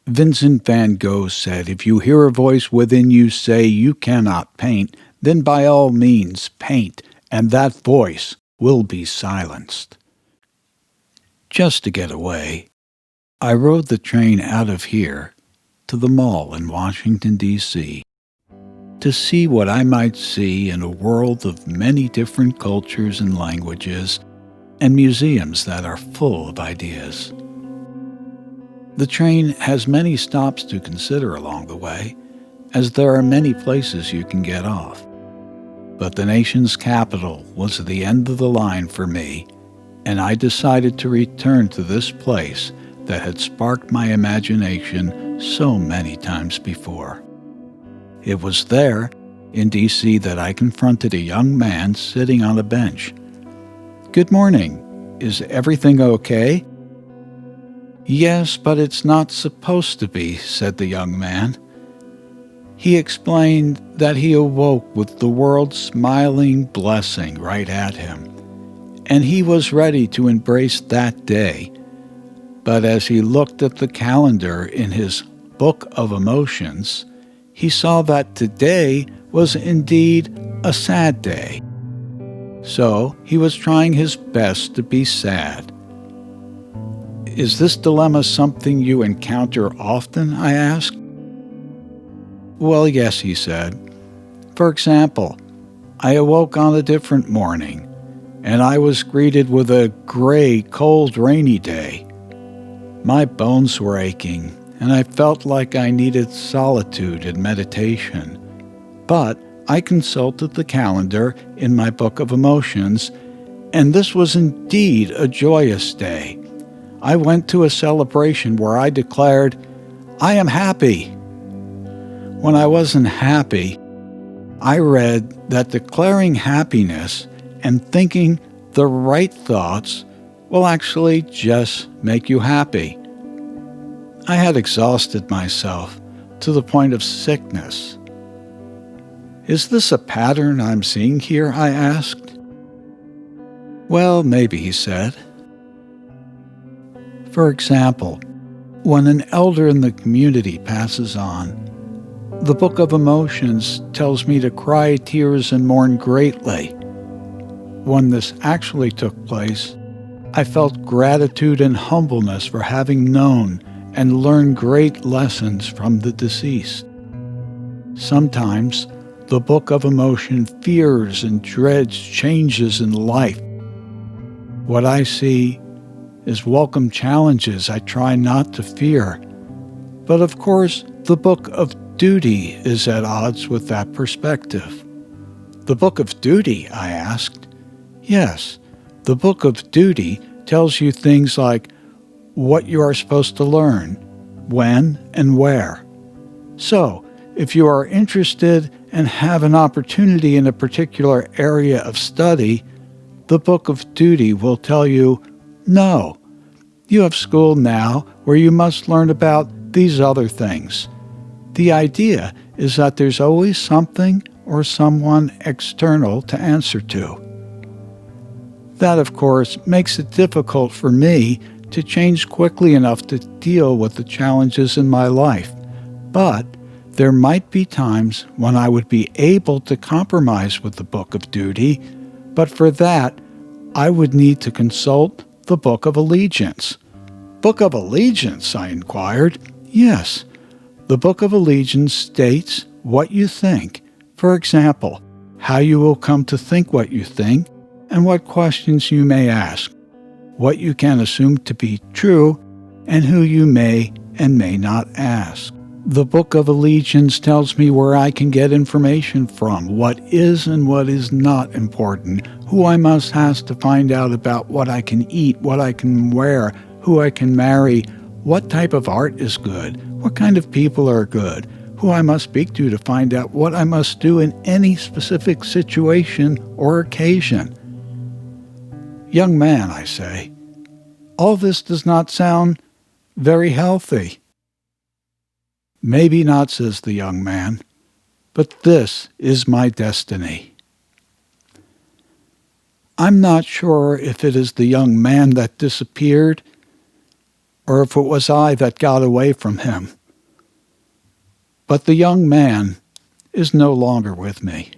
Vincent van Gogh said, "If you hear a voice within you say you cannot paint, then by all means paint, and that voice will be silenced." Just to get away, I rode the train out of here to the mall in Washington, D.C., to see what I might see in a world of many different cultures and languages and museums that are full of ideas. The train has many stops to consider along the way, as there are many places you can get off. But the nation's capital was the end of the line for me, and I decided to return to this place that had sparked my imagination so many times before. It was there, in D.C., that I confronted a young man sitting on a bench. "Good morning. Is everything okay?" "Yes, but it's not supposed to be," said the young man. He explained that he awoke with the world's smiling blessing right at him, and he was ready to embrace that day. But as he looked at the calendar in his book of emotions, he saw that today was indeed a sad day. So he was trying his best to be sad. "Is this dilemma something you encounter often?" I asked. "Well, yes," he said. "For example, I awoke on a different morning, and I was greeted with a gray, cold, rainy day. My bones were aching, and I felt like I needed solitude and meditation. But I consulted the calendar in my book of emotions, and this was indeed a joyous day. I went to a celebration where I declared, 'I am happy.' When I wasn't happy, I read that declaring happiness and thinking the right thoughts will actually just make you happy. I had exhausted myself to the point of sickness." "Is this a pattern I'm seeing here?" I asked. "Well, maybe," he said. "For example, when an elder in the community passes on, the Book of Emotions tells me to cry tears and mourn greatly. When this actually took place, I felt gratitude and humbleness for having known and learned great lessons from the deceased. Sometimes the Book of Emotion fears and dreads changes in life. What I see is welcome challenges I try not to fear. But of course, the Book of Duty is at odds with that perspective." "The Book of Duty?" I asked. "Yes, the Book of Duty tells you things like what you are supposed to learn, when and where. So, if you are interested and have an opportunity in a particular area of study, the Book of Duty will tell you, 'No, you have school now where you must learn about these other things.' The idea is that there's always something or someone external to answer to. That, of course, makes it difficult for me to change quickly enough to deal with the challenges in my life. But there might be times when I would be able to compromise with the Book of Duty, but for that, I would need to consult the Book of Allegiance." "Book of Allegiance?" I inquired. "Yes. The Book of Allegiance states what you think. For example, how you will come to think what you think, and what questions you may ask, what you can assume to be true, and who you may and may not ask. The Book of Allegiance tells me where I can get information from, what is and what is not important, who I must ask to find out about what I can eat, what I can wear, who I can marry, what type of art is good, what kind of people are good, who I must speak to find out what I must do in any specific situation or occasion." "Young man," I say, "all this does not sound very healthy." "Maybe not," says the young man, "but this is my destiny." I'm not sure if it is the young man that disappeared, or if it was I that got away from him. But the young man is no longer with me.